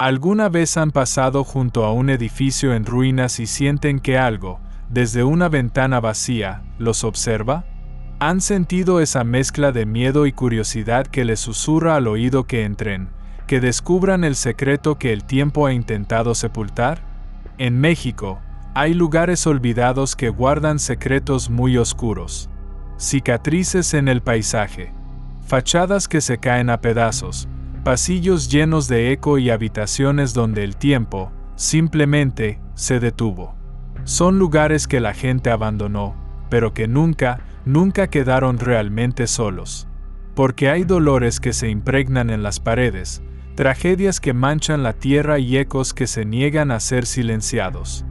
¿Alguna vez han pasado junto a un edificio en ruinas y sienten que algo, desde una ventana vacía, los observa? ¿Han sentido esa mezcla de miedo y curiosidad que les susurra al oído que entren, que descubran el secreto que el tiempo ha intentado sepultar? En México, hay lugares olvidados que guardan secretos muy oscuros. Cicatrices en el paisaje. Fachadas que se caen a pedazos. Pasillos llenos de eco y habitaciones donde el tiempo, simplemente, se detuvo. Son lugares que la gente abandonó, pero que nunca quedaron realmente solos. Porque hay dolores que se impregnan en las paredes, tragedias que manchan la tierra y ecos que se niegan a ser silenciados.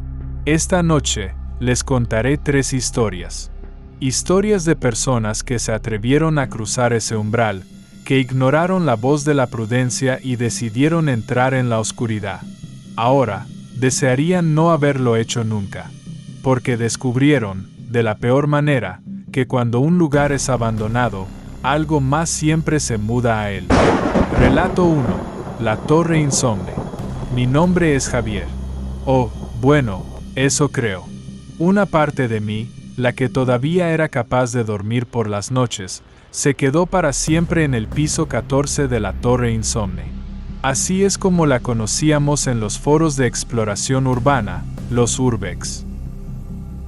Esta noche, les contaré 3 historias. Historias de personas que se atrevieron a cruzar ese umbral, que ignoraron la voz de la prudencia y decidieron entrar en la oscuridad. Ahora, desearían no haberlo hecho nunca, porque descubrieron, de la peor manera, que cuando un lugar es abandonado, algo más siempre se muda a él. Relato 1. La Torre Insomne. Mi nombre es Javier. Oh, bueno, eso creo. Una parte de mí, la que todavía era capaz de dormir por las noches, se quedó para siempre en el piso 14 de la Torre Insomne. Así es como la conocíamos en los foros de exploración urbana, los Urbex.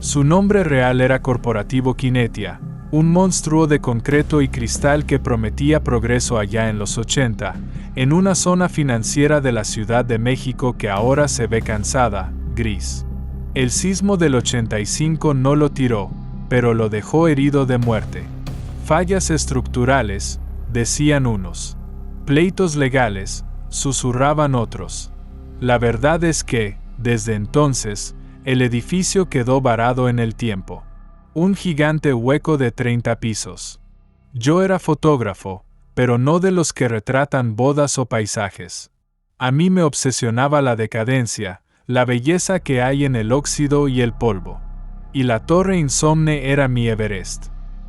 Su nombre real era Corporativo Kinetia, un monstruo de concreto y cristal que prometía progreso allá en los 80, en una zona financiera de la Ciudad de México que ahora se ve cansada, gris. El sismo del 85 no lo tiró, pero lo dejó herido de muerte. Fallas estructurales, decían unos. Pleitos legales, susurraban otros. La verdad es que, desde entonces, el edificio quedó varado en el tiempo. Un gigante hueco de 30 pisos. Yo era fotógrafo, pero no de los que retratan bodas o paisajes. A mí me obsesionaba la decadencia, la belleza que hay en el óxido y el polvo. Y la Torre Insomne era mi Everest.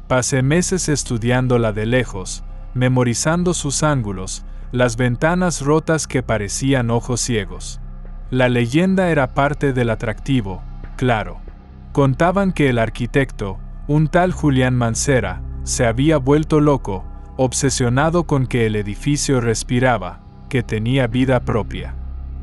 Pasé meses estudiándola de lejos, memorizando sus ángulos, las ventanas rotas que parecían ojos ciegos. La leyenda era parte del atractivo, claro. Contaban que el arquitecto, un tal Julián Mancera, se había vuelto loco, obsesionado con que el edificio respiraba, que tenía vida propia.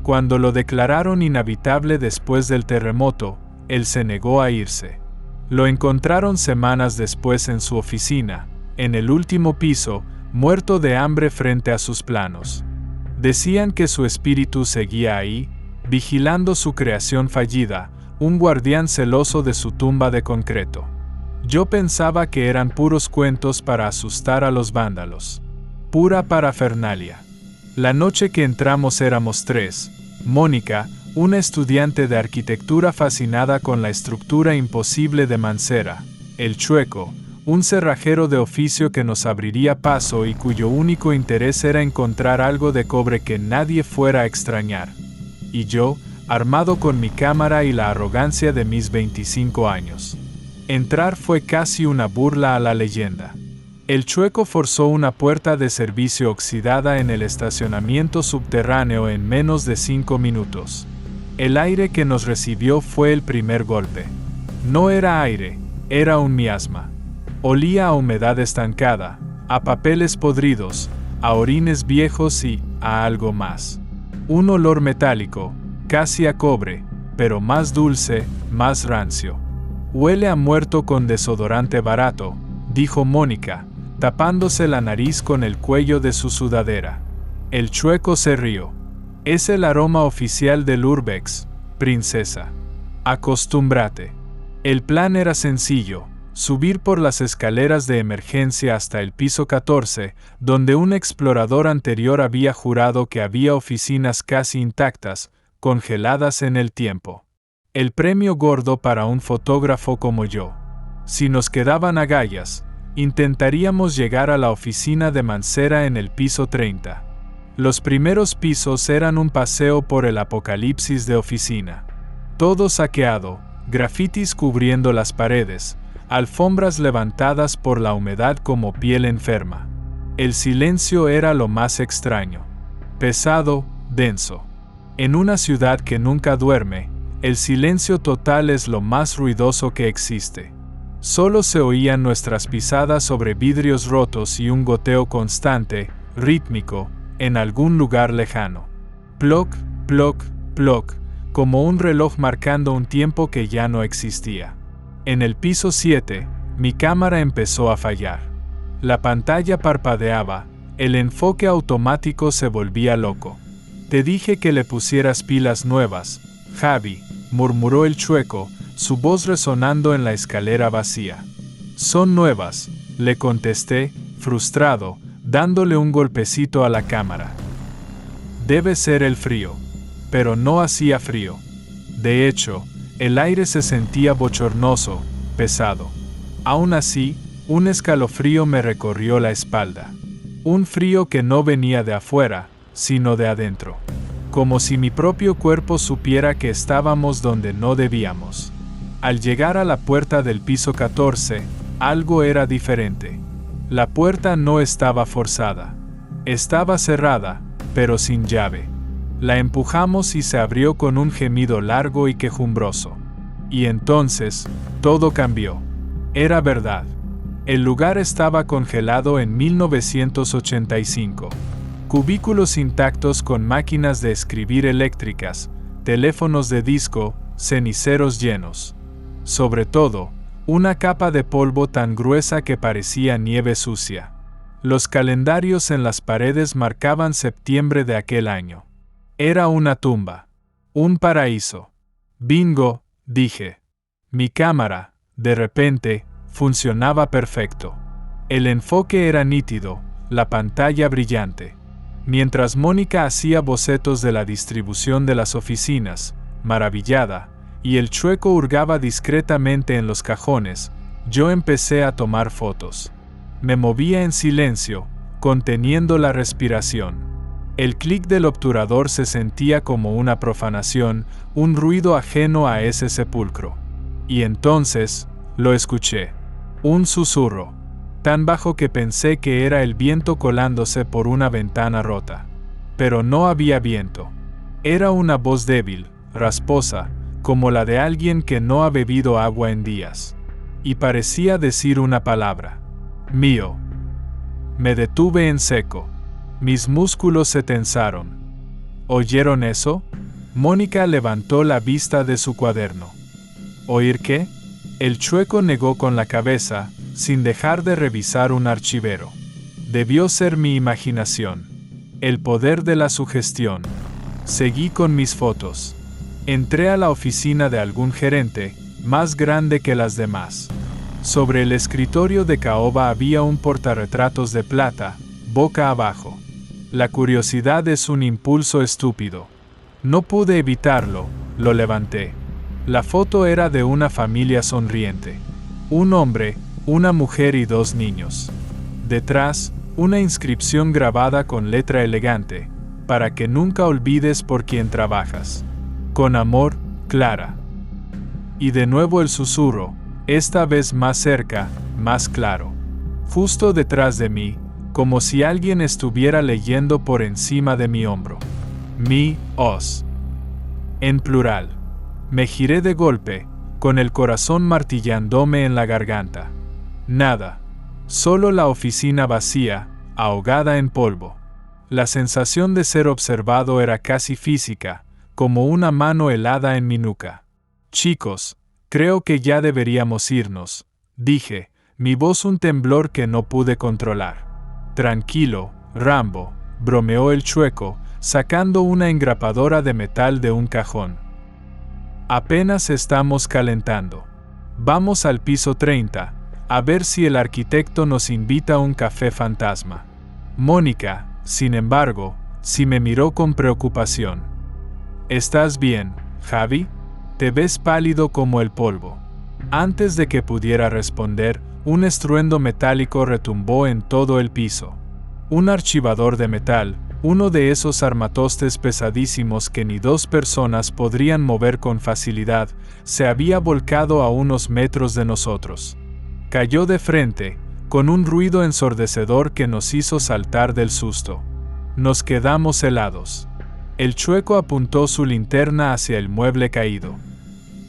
Cuando lo declararon inhabitable después del terremoto, él se negó a irse. Lo encontraron semanas después en su oficina, en el último piso, muerto de hambre frente a sus planos. Decían que su espíritu seguía ahí, vigilando su creación fallida, un guardián celoso de su tumba de concreto. Yo pensaba que eran puros cuentos para asustar a los vándalos. Pura parafernalia. La noche que entramos éramos 3. Mónica, una estudiante de arquitectura fascinada con la estructura imposible de Mancera. El Chueco, un cerrajero de oficio que nos abriría paso y cuyo único interés era encontrar algo de cobre que nadie fuera a extrañar. Y yo, armado con mi cámara y la arrogancia de mis 25 años. Entrar fue casi una burla a la leyenda. El Chueco forzó una puerta de servicio oxidada en el estacionamiento subterráneo en menos de 5 minutos. El aire que nos recibió fue el primer golpe. No era aire, era un miasma. Olía a humedad estancada, a papeles podridos, a orines viejos y a algo más. Un olor metálico, casi a cobre, pero más dulce, más rancio. Huele a muerto con desodorante barato, dijo Mónica, tapándose la nariz con el cuello de su sudadera. El Chueco se rió. Es el aroma oficial del Urbex, princesa. Acostúmbrate. El plan era sencillo, subir por las escaleras de emergencia hasta el piso 14, donde un explorador anterior había jurado que había oficinas casi intactas, congeladas en el tiempo. El premio gordo para un fotógrafo como yo. Si nos quedaban agallas, intentaríamos llegar a la oficina de Mancera en el piso 30. Los primeros pisos eran un paseo por el apocalipsis de oficina. Todo saqueado, grafitis cubriendo las paredes, alfombras levantadas por la humedad como piel enferma. El silencio era lo más extraño. Pesado, denso. En una ciudad que nunca duerme, el silencio total es lo más ruidoso que existe. Solo se oían nuestras pisadas sobre vidrios rotos y un goteo constante, rítmico, en algún lugar lejano. Ploc, ploc, ploc, como un reloj marcando un tiempo que ya no existía. En el piso 7, mi cámara empezó a fallar. La pantalla parpadeaba, el enfoque automático se volvía loco. Te dije que le pusieras pilas nuevas, Javi, murmuró el chueco, su voz resonando en la escalera vacía. Son nuevas, le contesté, frustrado, dándole un golpecito a la cámara. Debe ser el frío. Pero no hacía frío. De hecho, el aire se sentía bochornoso, pesado. Aún así, un escalofrío me recorrió la espalda. Un frío que no venía de afuera, sino de adentro. Como si mi propio cuerpo supiera que estábamos donde no debíamos. Al llegar a la puerta del piso 14, algo era diferente. La puerta no estaba forzada. Estaba cerrada, pero sin llave. La empujamos y se abrió con un gemido largo y quejumbroso. Y entonces, todo cambió. Era verdad. El lugar estaba congelado en 1985. Cubículos intactos con máquinas de escribir eléctricas, teléfonos de disco, ceniceros llenos. Sobre todo, una capa de polvo tan gruesa que parecía nieve sucia. Los calendarios en las paredes marcaban septiembre de aquel año. Era una tumba. Un paraíso. Bingo, dije. Mi cámara, de repente, funcionaba perfecto. El enfoque era nítido, la pantalla brillante. Mientras Mónica hacía bocetos de la distribución de las oficinas, maravillada, y el chueco hurgaba discretamente en los cajones, yo empecé a tomar fotos. Me movía en silencio, conteniendo la respiración. El clic del obturador se sentía como una profanación, un ruido ajeno a ese sepulcro. Y entonces, lo escuché. Un susurro, tan bajo que pensé que era el viento colándose por una ventana rota. Pero no había viento. Era una voz débil, rasposa, como la de alguien que no ha bebido agua en días. Y parecía decir una palabra. Mío. Me detuve en seco. Mis músculos se tensaron. ¿Oyeron eso? Mónica levantó la vista de su cuaderno. ¿Oír qué? El chueco negó con la cabeza, sin dejar de revisar un archivero. Debió ser mi imaginación. El poder de la sugestión. Seguí con mis fotos. Entré a la oficina de algún gerente, más grande que las demás. Sobre el escritorio de caoba había un portarretratos de plata, boca abajo. La curiosidad es un impulso estúpido. No pude evitarlo, lo levanté. La foto era de una familia sonriente. Un hombre, una mujer y 2 niños. Detrás, una inscripción grabada con letra elegante, para que nunca olvides por quién trabajas. Con amor, Clara. Y de nuevo el susurro, esta vez más cerca, más claro. Justo detrás de mí, como si alguien estuviera leyendo por encima de mi hombro. Mi, os. En plural. Me giré de golpe, con el corazón martillándome en la garganta. Nada. Solo la oficina vacía, ahogada en polvo. La sensación de ser observado era casi física, como una mano helada en mi nuca. Chicos, creo que ya deberíamos irnos, dije, mi voz un temblor que no pude controlar. Tranquilo, Rambo, bromeó el chueco, sacando una engrapadora de metal de un cajón. Apenas estamos calentando. Vamos al piso 30, a ver si el arquitecto nos invita a un café fantasma. Mónica, sin embargo, sí me miró con preocupación. ¿Estás bien, Javi? Te ves pálido como el polvo. Antes de que pudiera responder, un estruendo metálico retumbó en todo el piso. Un archivador de metal, uno de esos armatostes pesadísimos que ni 2 personas podrían mover con facilidad, se había volcado a unos metros de nosotros. Cayó de frente, con un ruido ensordecedor que nos hizo saltar del susto. Nos quedamos helados. El chueco apuntó su linterna hacia el mueble caído.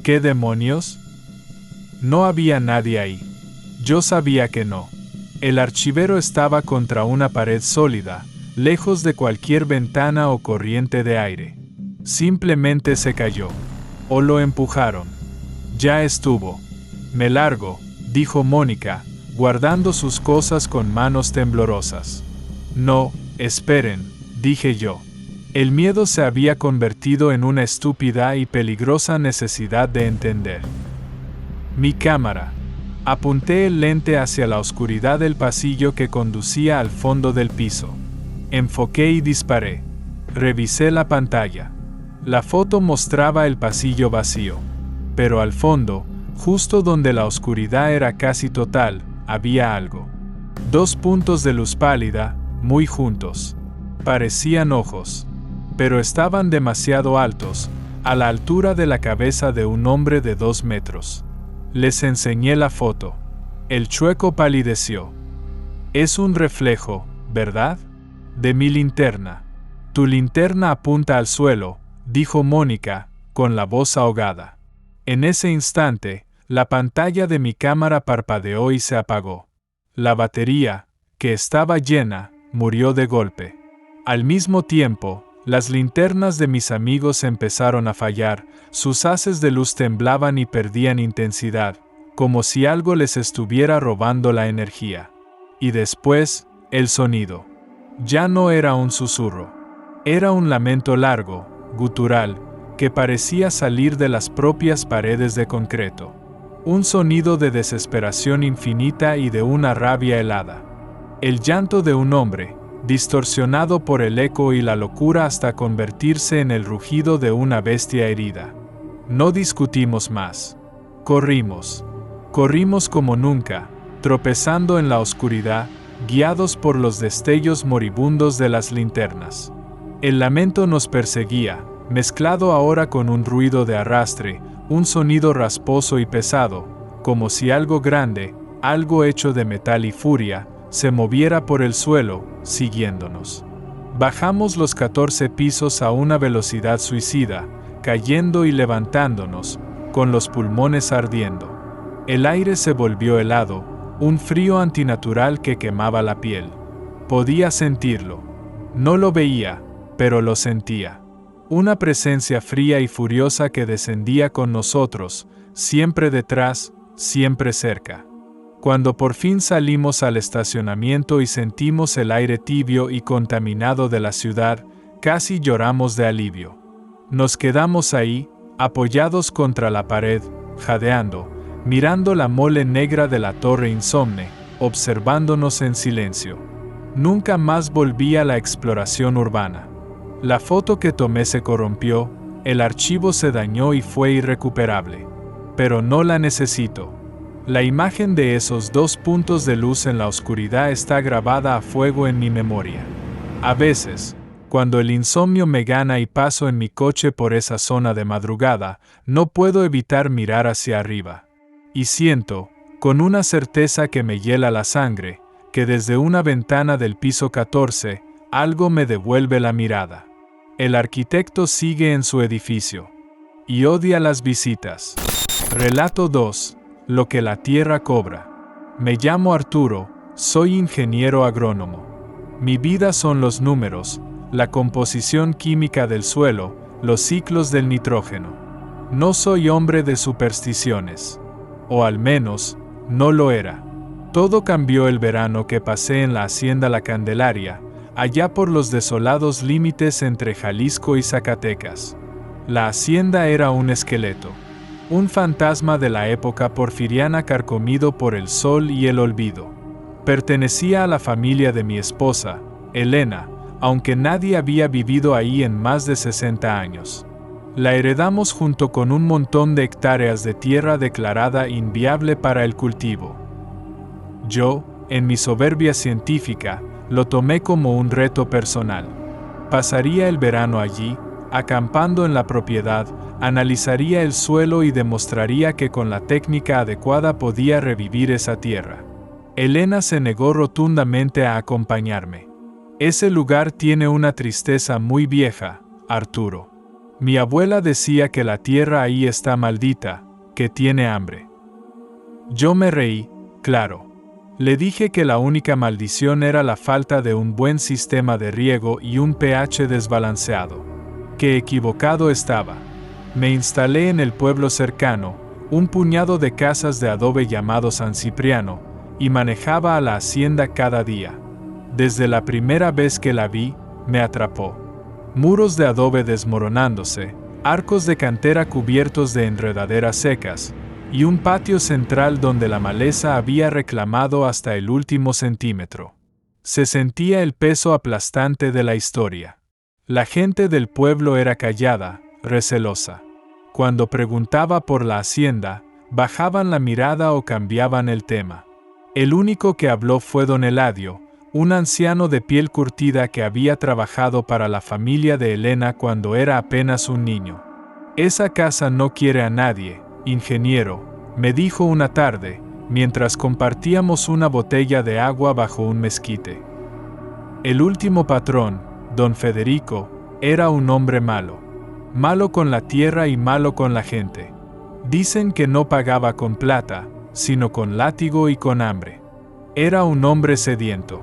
¿Qué demonios? No había nadie ahí. Yo sabía que no. El archivero estaba contra una pared sólida, lejos de cualquier ventana o corriente de aire. Simplemente se cayó. O lo empujaron. Ya estuvo. Me largo, dijo Mónica, guardando sus cosas con manos temblorosas. No, esperen, dije yo. El miedo se había convertido en una estúpida y peligrosa necesidad de entender. Mi cámara. Apunté el lente hacia la oscuridad del pasillo que conducía al fondo del piso. Enfoqué y disparé. Revisé la pantalla. La foto mostraba el pasillo vacío. Pero al fondo, justo donde la oscuridad era casi total, había algo. 2 puntos de luz pálida, muy juntos. Parecían ojos. Pero estaban demasiado altos, a la altura de la cabeza de un hombre de 2 metros. Les enseñé la foto. El chueco palideció. Es un reflejo, ¿verdad? De mi linterna. Tu linterna apunta al suelo, dijo Mónica, con la voz ahogada. En ese instante, la pantalla de mi cámara parpadeó y se apagó. La batería, que estaba llena, murió de golpe. Al mismo tiempo, las linternas de mis amigos empezaron a fallar, sus haces de luz temblaban y perdían intensidad, como si algo les estuviera robando la energía. Y después, el sonido. Ya no era un susurro. Era un lamento largo, gutural, que parecía salir de las propias paredes de concreto. Un sonido de desesperación infinita y de una rabia helada. El llanto de un hombre, distorsionado por el eco y la locura hasta convertirse en el rugido de una bestia herida. No discutimos más. Corrimos. Corrimos como nunca, tropezando en la oscuridad, guiados por los destellos moribundos de las linternas. El lamento nos perseguía, mezclado ahora con un ruido de arrastre, un sonido rasposo y pesado, como si algo grande, algo hecho de metal y furia, se moviera por el suelo, siguiéndonos. Bajamos los 14 pisos a una velocidad suicida, cayendo y levantándonos, con los pulmones ardiendo. El aire se volvió helado, un frío antinatural que quemaba la piel. Podía sentirlo. No lo veía, pero lo sentía. Una presencia fría y furiosa que descendía con nosotros, siempre detrás, siempre cerca. Cuando por fin salimos al estacionamiento y sentimos el aire tibio y contaminado de la ciudad, casi lloramos de alivio. Nos quedamos ahí, apoyados contra la pared, jadeando, mirando la mole negra de la torre insomne, observándonos en silencio. Nunca más volví a la exploración urbana. La foto que tomé se corrompió, el archivo se dañó y fue irrecuperable. Pero no la necesito. La imagen de esos 2 puntos de luz en la oscuridad está grabada a fuego en mi memoria. A veces, cuando el insomnio me gana y paso en mi coche por esa zona de madrugada, no puedo evitar mirar hacia arriba. Y siento, con una certeza que me hiela la sangre, que desde una ventana del piso 14, algo me devuelve la mirada. El arquitecto sigue en su edificio. Y odia las visitas. Relato 2. Lo que la tierra cobra. Me llamo Arturo, soy ingeniero agrónomo. Mi vida son los números, la composición química del suelo, los ciclos del nitrógeno. No soy hombre de supersticiones. O al menos, no lo era. Todo cambió el verano que pasé en la hacienda La Candelaria, allá por los desolados límites entre Jalisco y Zacatecas. La hacienda era un esqueleto. Un fantasma de la época porfiriana carcomido por el sol y el olvido. Pertenecía a la familia de mi esposa, Elena, aunque nadie había vivido ahí en más de 60 años. La heredamos junto con un montón de hectáreas de tierra declarada inviable para el cultivo. Yo, en mi soberbia científica, lo tomé como un reto personal. Pasaría el verano allí, acampando en la propiedad, analizaría el suelo y demostraría que con la técnica adecuada podía revivir esa tierra. Elena se negó rotundamente a acompañarme. Ese lugar tiene una tristeza muy vieja, Arturo. Mi abuela decía que la tierra ahí está maldita, que tiene hambre. Yo me reí, claro. Le dije que la única maldición era la falta de un buen sistema de riego y un pH desbalanceado. Qué equivocado estaba. Me instalé en el pueblo cercano, un puñado de casas de adobe llamado San Cipriano, y manejaba a la hacienda cada día. Desde la primera vez que la vi, me atrapó. Muros de adobe desmoronándose, arcos de cantera cubiertos de enredaderas secas, y un patio central donde la maleza había reclamado hasta el último centímetro. Se sentía el peso aplastante de la historia. La gente del pueblo era callada, recelosa. Cuando preguntaba por la hacienda, bajaban la mirada o cambiaban el tema. El único que habló fue don Eladio, un anciano de piel curtida que había trabajado para la familia de Elena cuando era apenas un niño. Esa casa no quiere a nadie, ingeniero, me dijo una tarde, mientras compartíamos una botella de agua bajo un mezquite. El último patrón, don Federico, era un hombre malo. Malo con la tierra y malo con la gente. Dicen que no pagaba con plata, sino con látigo y con hambre. Era un hombre sediento.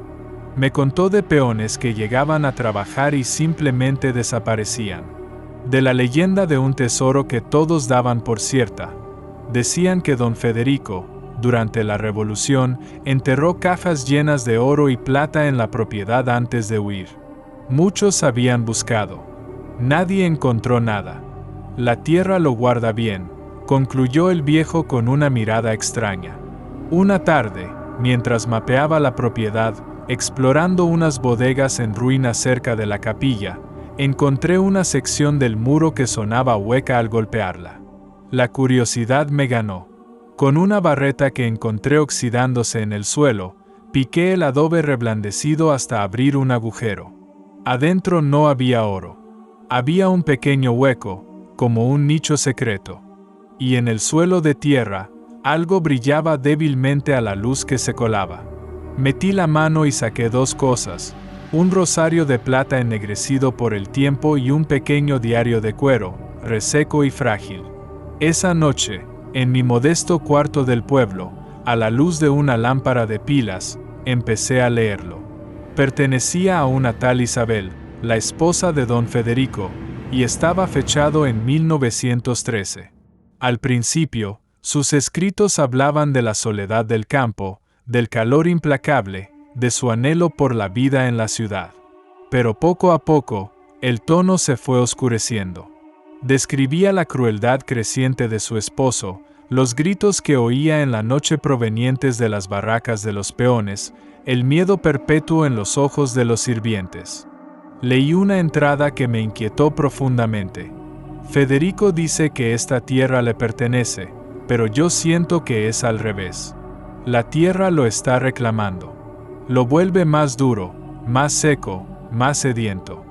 Me contó de peones que llegaban a trabajar y simplemente desaparecían. De la leyenda de un tesoro que todos daban por cierta. Decían que don Federico, durante la Revolución, enterró cajas llenas de oro y plata en la propiedad antes de huir. Muchos habían buscado. Nadie encontró nada. La tierra lo guarda bien, concluyó el viejo con una mirada extraña. Una tarde, mientras mapeaba la propiedad, explorando unas bodegas en ruinas cerca de la capilla, encontré una sección del muro que sonaba hueca al golpearla. La curiosidad me ganó. Con una barreta que encontré oxidándose en el suelo, piqué el adobe reblandecido hasta abrir un agujero. Adentro no había oro. Había un pequeño hueco, como un nicho secreto. Y en el suelo de tierra, algo brillaba débilmente a la luz que se colaba. Metí la mano y saqué dos cosas, un rosario de plata ennegrecido por el tiempo y un pequeño diario de cuero, reseco y frágil. Esa noche, en mi modesto cuarto del pueblo, a la luz de una lámpara de pilas, empecé a leerlo. Pertenecía a una tal Isabel, la esposa de don Federico, y estaba fechado en 1913. Al principio, sus escritos hablaban de la soledad del campo, del calor implacable, de su anhelo por la vida en la ciudad. Pero poco a poco, el tono se fue oscureciendo. Describía la crueldad creciente de su esposo, los gritos que oía en la noche provenientes de las barracas de los peones, el miedo perpetuo en los ojos de los sirvientes. Leí una entrada que me inquietó profundamente. Federico dice que esta tierra le pertenece, pero yo siento que es al revés. La tierra lo está reclamando. Lo vuelve más duro, más seco, más sediento.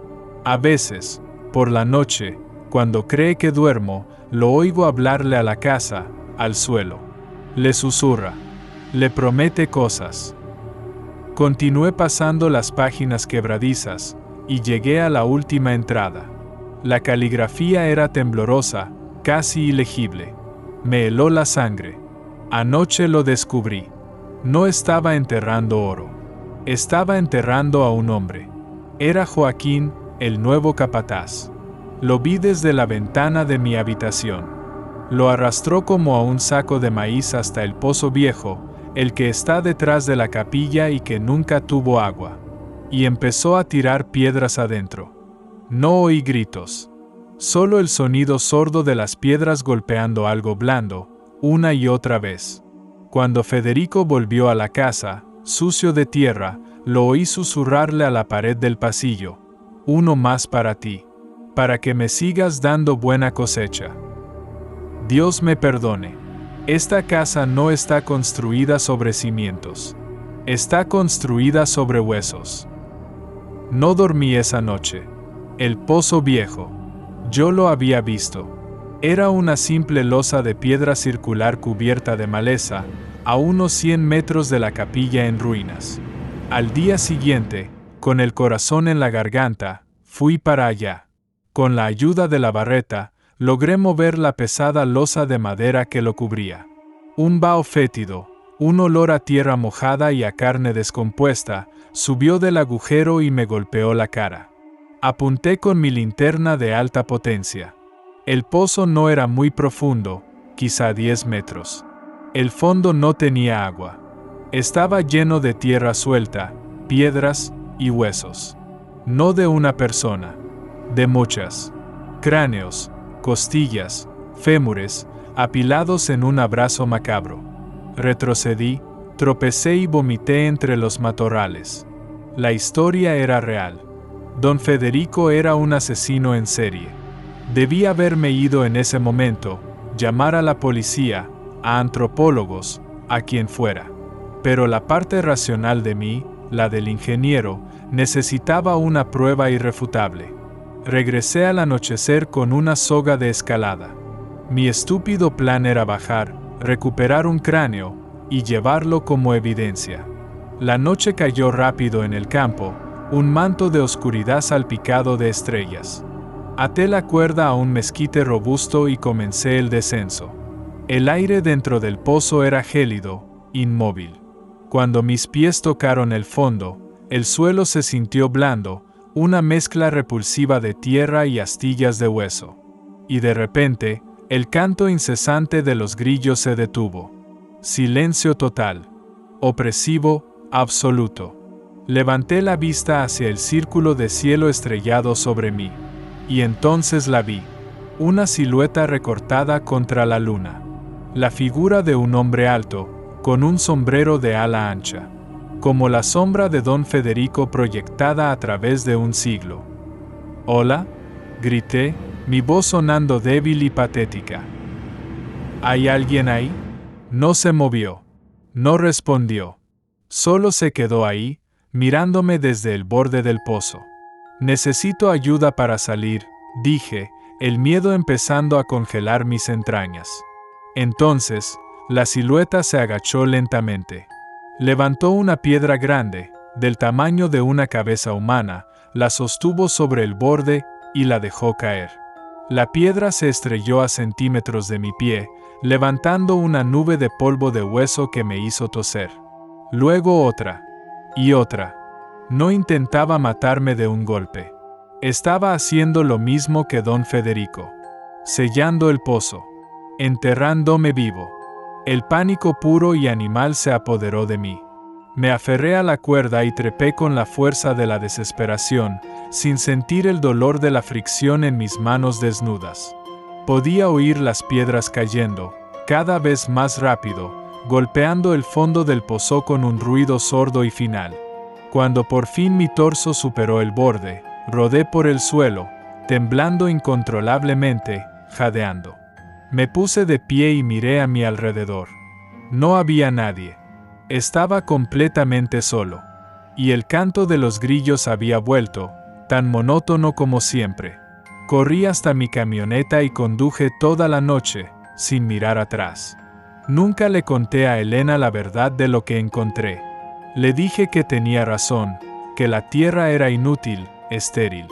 A veces, por la noche, cuando cree que duermo, lo oigo hablarle a la casa, al suelo. Le susurra. Le promete cosas. Continué pasando las páginas quebradizas, y llegué a la última entrada. La caligrafía era temblorosa, casi ilegible. Me heló la sangre. Anoche lo descubrí. No estaba enterrando oro. Estaba enterrando a un hombre. Era Joaquín, el nuevo capataz. Lo vi desde la ventana de mi habitación. Lo arrastró como a un saco de maíz hasta el pozo viejo, el que está detrás de la capilla y que nunca tuvo agua. Y empezó a tirar piedras adentro. No oí gritos. Solo el sonido sordo de las piedras golpeando algo blando, una y otra vez. Cuando Federico volvió a la casa, sucio de tierra, lo oí susurrarle a la pared del pasillo. Uno más para ti. Para que me sigas dando buena cosecha. Dios me perdone. Esta casa no está construida sobre cimientos. Está construida sobre huesos. No dormí esa noche. El pozo viejo. Yo lo había visto. Era una simple losa de piedra circular cubierta de maleza, a unos 100 metros de la capilla en ruinas. Al día siguiente, con el corazón en la garganta, fui para allá. Con la ayuda de la barreta, logré mover la pesada losa de madera que lo cubría. Un vaho fétido, un olor a tierra mojada y a carne descompuesta, subió del agujero y me golpeó la cara. Apunté con mi linterna de alta potencia. El pozo no era muy profundo, quizá 10 metros. El fondo no tenía agua. Estaba lleno de tierra suelta, piedras y huesos. No de una persona, de muchas. Cráneos, costillas, fémures, apilados en un abrazo macabro. Retrocedí, tropecé y vomité entre los matorrales. La historia era real. Don Federico era un asesino en serie. Debí haberme ido en ese momento, llamar a la policía, a antropólogos, a quien fuera. Pero la parte racional de mí, la del ingeniero, necesitaba una prueba irrefutable. Regresé al anochecer con una soga de escalada. Mi estúpido plan era bajar, recuperar un cráneo y llevarlo como evidencia. La noche cayó rápido en el campo, un manto de oscuridad salpicado de estrellas. Até la cuerda a un mezquite robusto y comencé el descenso. El aire dentro del pozo era gélido, inmóvil. Cuando mis pies tocaron el fondo, el suelo se sintió blando, una mezcla repulsiva de tierra y astillas de hueso. Y de repente, el canto incesante de los grillos se detuvo. Silencio total. Opresivo, absoluto. Levanté la vista hacia el círculo de cielo estrellado sobre mí. Y entonces la vi. Una silueta recortada contra la luna. La figura de un hombre alto, con un sombrero de ala ancha. Como la sombra de don Federico proyectada a través de un siglo. «¿Hola?», grité, mi voz sonando débil y patética. «¿Hay alguien ahí?». No se movió. No respondió. Solo se quedó ahí, mirándome desde el borde del pozo. «Necesito ayuda para salir», dije, el miedo empezando a congelar mis entrañas. Entonces, la silueta se agachó lentamente. Levantó una piedra grande, del tamaño de una cabeza humana, la sostuvo sobre el borde y la dejó caer. La piedra se estrelló a centímetros de mi pie, levantando una nube de polvo de hueso que me hizo toser. Luego otra. Y otra. No intentaba matarme de un golpe. Estaba haciendo lo mismo que don Federico. Sellando el pozo. Enterrándome vivo. El pánico puro y animal se apoderó de mí. Me aferré a la cuerda y trepé con la fuerza de la desesperación, sin sentir el dolor de la fricción en mis manos desnudas. Podía oír las piedras cayendo, cada vez más rápido, golpeando el fondo del pozo con un ruido sordo y final. Cuando por fin mi torso superó el borde, rodé por el suelo, temblando incontrolablemente, jadeando. Me puse de pie y miré a mi alrededor. No había nadie. Estaba completamente solo. Y el canto de los grillos había vuelto, tan monótono como siempre. Corrí hasta mi camioneta y conduje toda la noche, sin mirar atrás. Nunca le conté a Elena la verdad de lo que encontré. Le dije que tenía razón, que la tierra era inútil, estéril.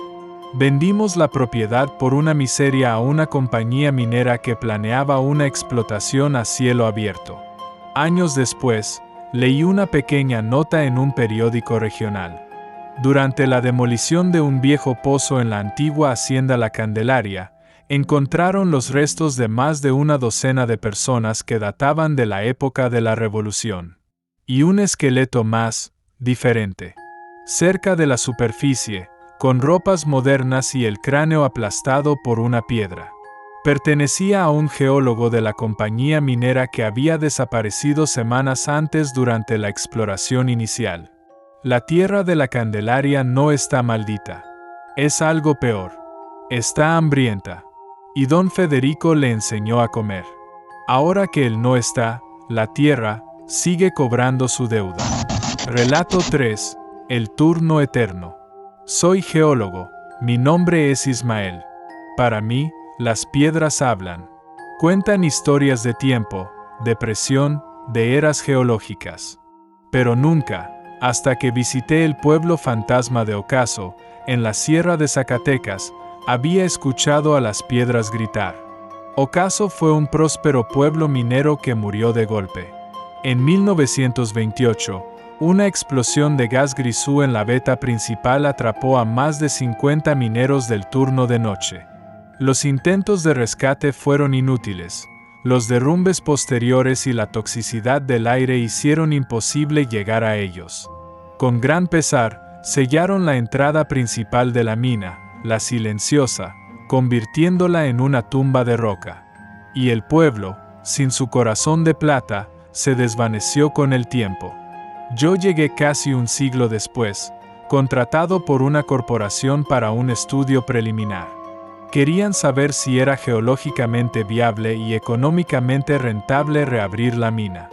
Vendimos la propiedad por una miseria a una compañía minera que planeaba una explotación a cielo abierto. Años después, leí una pequeña nota en un periódico regional. Durante la demolición de un viejo pozo en la antigua hacienda La Candelaria, encontraron los restos de más de una docena de personas que databan de la época de la Revolución. Y un esqueleto más, diferente. Cerca de la superficie, con ropas modernas y el cráneo aplastado por una piedra. Pertenecía a un geólogo de la compañía minera que había desaparecido semanas antes durante la exploración inicial. La tierra de la Candelaria no está maldita. Es algo peor. Está hambrienta. Y don Federico le enseñó a comer. Ahora que él no está, la tierra sigue cobrando su deuda. Relato 3. El turno eterno. Soy geólogo. Mi nombre es Ismael. Para mí, las piedras hablan. Cuentan historias de tiempo, de presión, de eras geológicas. Pero nunca, hasta que visité el pueblo fantasma de Ocaso, en la Sierra de Zacatecas, Había escuchado a las piedras gritar. ¿Ocaso fue un próspero pueblo minero que murió de golpe? En 1928, una explosión de gas grisú en la veta principal atrapó a más de 50 mineros del turno de noche. Los intentos de rescate fueron inútiles. Los derrumbes posteriores y la toxicidad del aire hicieron imposible llegar a ellos. Con gran pesar, sellaron la entrada principal de la mina, la Silenciosa, convirtiéndola en una tumba de roca. Y el pueblo, sin su corazón de plata, se desvaneció con el tiempo. Yo llegué casi un siglo después, contratado por una corporación para un estudio preliminar. Querían saber si era geológicamente viable y económicamente rentable reabrir la mina.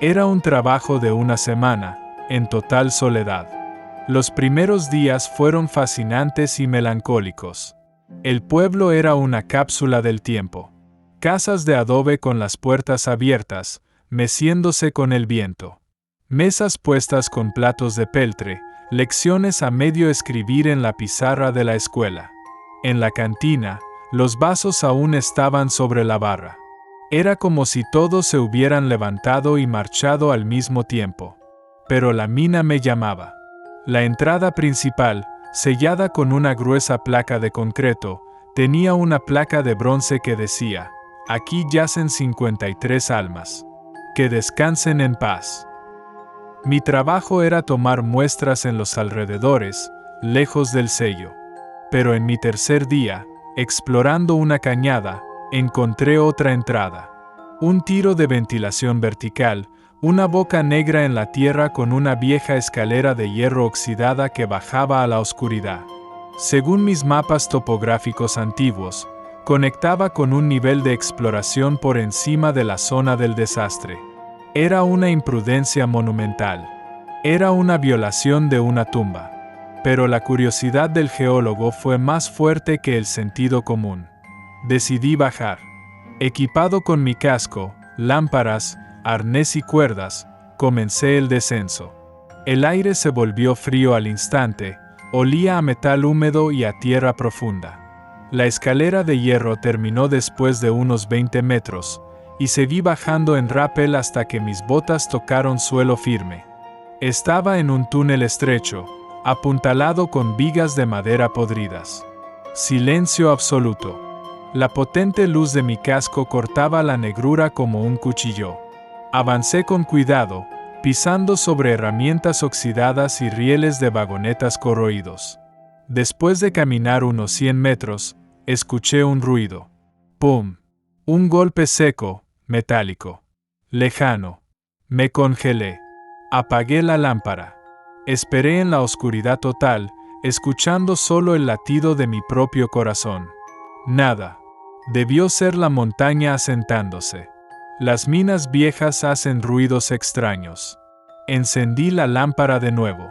Era un trabajo de una semana, en total soledad. Los primeros días fueron fascinantes y melancólicos. El pueblo era una cápsula del tiempo. Casas de adobe con las puertas abiertas, meciéndose con el viento. Mesas puestas con platos de peltre, lecciones a medio escribir en la pizarra de la escuela. En la cantina, los vasos aún estaban sobre la barra. Era como si todos se hubieran levantado y marchado al mismo tiempo. Pero la mina me llamaba. La entrada principal, sellada con una gruesa placa de concreto, tenía una placa de bronce que decía: «Aquí yacen 53 almas. Que descansen en paz». Mi trabajo era tomar muestras en los alrededores, lejos del sello. Pero en mi tercer día, explorando una cañada, encontré otra entrada. Un tiro de ventilación vertical, una boca negra en la tierra con una vieja escalera de hierro oxidada que bajaba a la oscuridad. Según mis mapas topográficos antiguos, conectaba con un nivel de exploración por encima de la zona del desastre. Era una imprudencia monumental. Era una violación de una tumba. Pero la curiosidad del geólogo fue más fuerte que el sentido común. Decidí bajar. Equipado con mi casco, lámparas, arnés y cuerdas, comencé el descenso. El aire se volvió frío al instante, olía a metal húmedo y a tierra profunda. La escalera de hierro terminó después de unos 20 metros, y seguí bajando en rappel hasta que mis botas tocaron suelo firme. Estaba en un túnel estrecho, apuntalado con vigas de madera podridas. Silencio absoluto. La potente luz de mi casco cortaba la negrura como un cuchillo. Avancé con cuidado, pisando sobre herramientas oxidadas y rieles de vagonetas corroídos. Después de caminar unos 100 metros, escuché un ruido. ¡Pum! Un golpe seco, metálico. Lejano. Me congelé. Apagué la lámpara. Esperé en la oscuridad total, escuchando solo el latido de mi propio corazón. Nada. Debió ser la montaña asentándose. Las minas viejas hacen ruidos extraños. Encendí la lámpara de nuevo.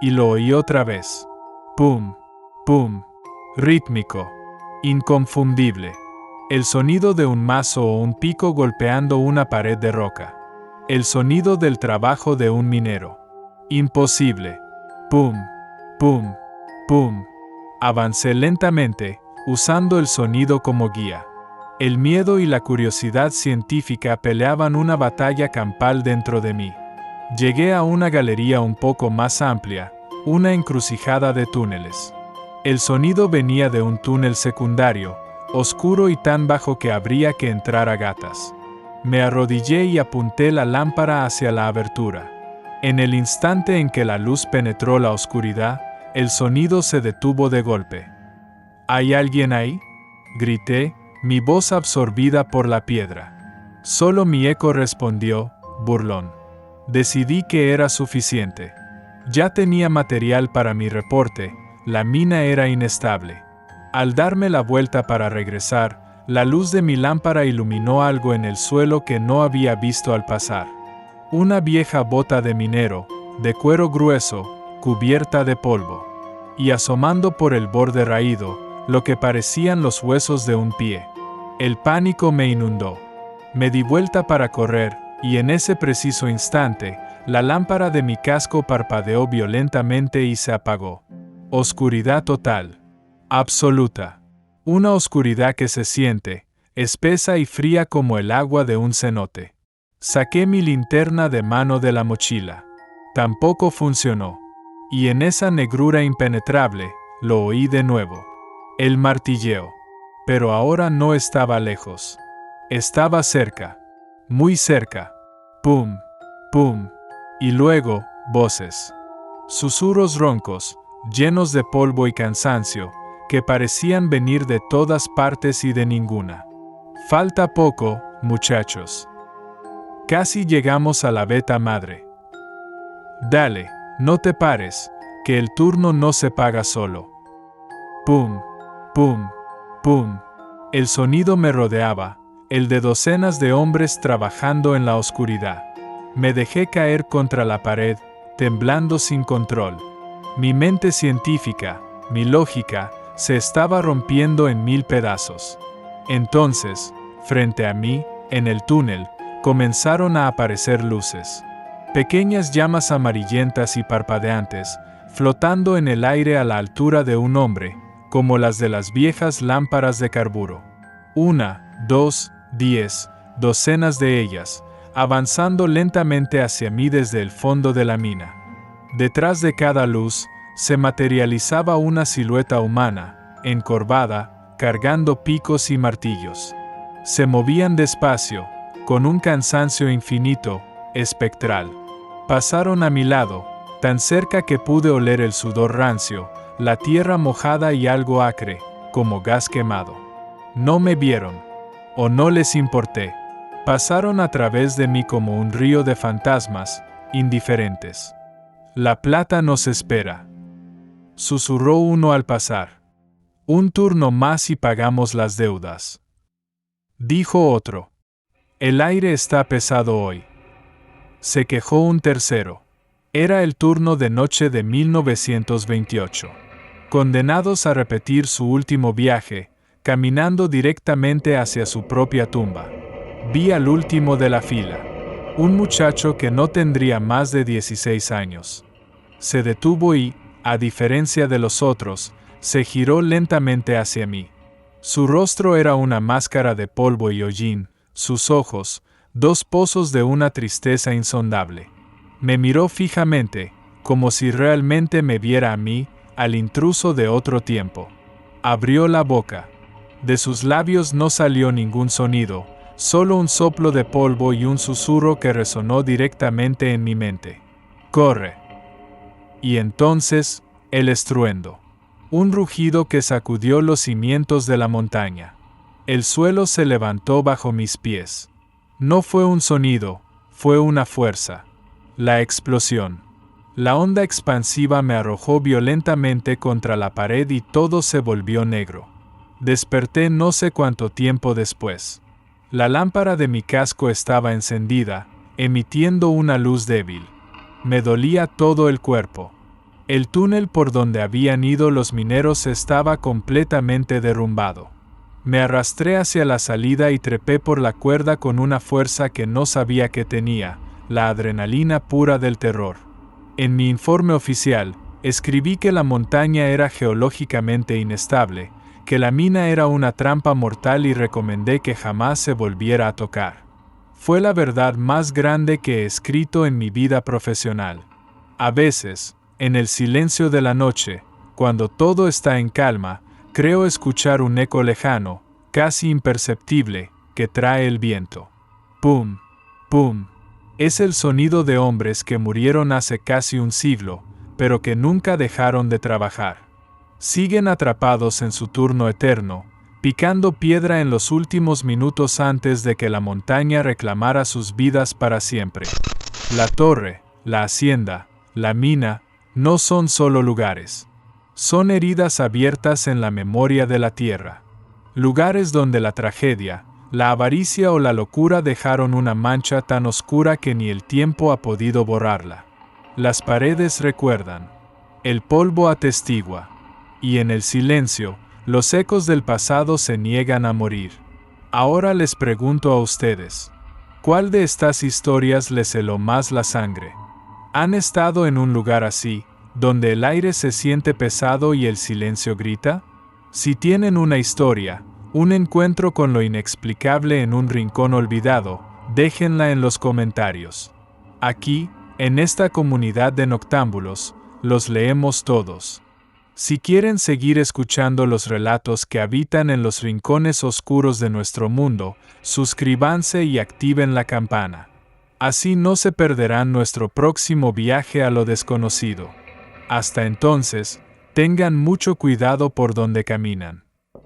Y lo oí otra vez. Pum, pum. Rítmico. Inconfundible. El sonido de un mazo o un pico golpeando una pared de roca. El sonido del trabajo de un minero. Imposible. Pum, pum, pum. Avancé lentamente, usando el sonido como guía. El miedo y la curiosidad científica peleaban una batalla campal dentro de mí. Llegué a una galería un poco más amplia, una encrucijada de túneles. El sonido venía de un túnel secundario, oscuro y tan bajo que habría que entrar a gatas. Me arrodillé y apunté la lámpara hacia la abertura. En el instante en que la luz penetró la oscuridad, el sonido se detuvo de golpe. ¿Hay alguien ahí?, grité, mi voz absorbida por la piedra. Solo mi eco respondió, burlón. Decidí que era suficiente. Ya tenía material para mi reporte, la mina era inestable. Al darme la vuelta para regresar, la luz de mi lámpara iluminó algo en el suelo que no había visto al pasar. Una vieja bota de minero, de cuero grueso, cubierta de polvo. Y asomando por el borde raído, lo que parecían los huesos de un pie. El pánico me inundó. Me di vuelta para correr, y en ese preciso instante, la lámpara de mi casco parpadeó violentamente y se apagó. Oscuridad total. Absoluta. Una oscuridad que se siente, espesa y fría como el agua de un cenote. Saqué mi linterna de mano de la mochila. Tampoco funcionó. Y en esa negrura impenetrable, lo oí de nuevo. El martilleo. Pero ahora no estaba lejos. Estaba cerca. Muy cerca. Pum, pum. Y luego, voces. Susurros roncos, llenos de polvo y cansancio, que parecían venir de todas partes y de ninguna. Falta poco, muchachos. Casi llegamos a la veta madre. Dale, no te pares, que el turno no se paga solo. Pum, pum, pum. El sonido me rodeaba, el de docenas de hombres trabajando en la oscuridad. Me dejé caer contra la pared, temblando sin control. Mi mente científica, mi lógica, se estaba rompiendo en 1000 pedazos. Entonces, frente a mí, en el túnel, comenzaron a aparecer luces. Pequeñas llamas amarillentas y parpadeantes, flotando en el aire a la altura de un hombre, como las de las viejas lámparas de carburo. 1, 2, 10, docenas de ellas, avanzando lentamente hacia mí desde el fondo de la mina. Detrás de cada luz, se materializaba una silueta humana, encorvada, cargando picos y martillos. Se movían despacio, con un cansancio infinito, espectral. Pasaron a mi lado, tan cerca que pude oler el sudor rancio, la tierra mojada y algo acre, como gas quemado. No me vieron, o no les importé. Pasaron a través de mí como un río de fantasmas, indiferentes. La plata nos espera. Susurró uno al pasar. Un turno más y pagamos las deudas. Dijo otro. El aire está pesado hoy. Se quejó un tercero. Era el turno de noche de 1928. Condenados a repetir su último viaje, caminando directamente hacia su propia tumba. Vi al último de la fila. Un muchacho que no tendría más de 16 años. Se detuvo y, a diferencia de los otros, se giró lentamente hacia mí. Su rostro era una máscara de polvo y hollín, sus ojos, dos pozos de una tristeza insondable. Me miró fijamente, como si realmente me viera a mí, al intruso de otro tiempo. Abrió la boca. De sus labios no salió ningún sonido, solo un soplo de polvo y un susurro que resonó directamente en mi mente. ¡Corre! Y entonces, el estruendo. Un rugido que sacudió los cimientos de la montaña. El suelo se levantó bajo mis pies. No fue un sonido, fue una fuerza. La explosión. La onda expansiva me arrojó violentamente contra la pared y todo se volvió negro. Desperté no sé cuánto tiempo después. La lámpara de mi casco estaba encendida, emitiendo una luz débil. Me dolía todo el cuerpo. El túnel por donde habían ido los mineros estaba completamente derrumbado. Me arrastré hacia la salida y trepé por la cuerda con una fuerza que no sabía que tenía, la adrenalina pura del terror. En mi informe oficial, escribí que la montaña era geológicamente inestable, que la mina era una trampa mortal y recomendé que jamás se volviera a tocar. Fue la verdad más grande que he escrito en mi vida profesional. A veces, en el silencio de la noche, cuando todo está en calma, creo escuchar un eco lejano, casi imperceptible, que trae el viento. Pum, pum. Es el sonido de hombres que murieron hace casi un siglo, pero que nunca dejaron de trabajar. Siguen atrapados en su turno eterno, picando piedra en los últimos minutos antes de que la montaña reclamara sus vidas para siempre. La torre, la hacienda, la mina, no son solo lugares. Son heridas abiertas en la memoria de la tierra. Lugares donde la tragedia, la avaricia o la locura dejaron una mancha tan oscura que ni el tiempo ha podido borrarla. Las paredes recuerdan. El polvo atestigua. Y en el silencio, los ecos del pasado se niegan a morir. Ahora les pregunto a ustedes, ¿cuál de estas historias les heló más la sangre? ¿Han estado en un lugar así, donde el aire se siente pesado y el silencio grita? Si tienen una historia, un encuentro con lo inexplicable en un rincón olvidado, déjenla en los comentarios. Aquí, en esta comunidad de noctámbulos, los leemos todos. Si quieren seguir escuchando los relatos que habitan en los rincones oscuros de nuestro mundo, suscríbanse y activen la campana. Así no se perderán nuestro próximo viaje a lo desconocido. Hasta entonces, tengan mucho cuidado por donde caminan.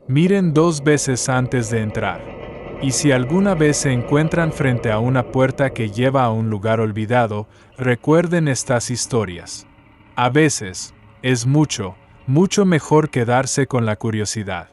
Miren 2 veces antes de entrar. Y si alguna vez se encuentran frente a una puerta que lleva a un lugar olvidado, recuerden estas historias. A veces, es mucho mejor quedarse con la curiosidad.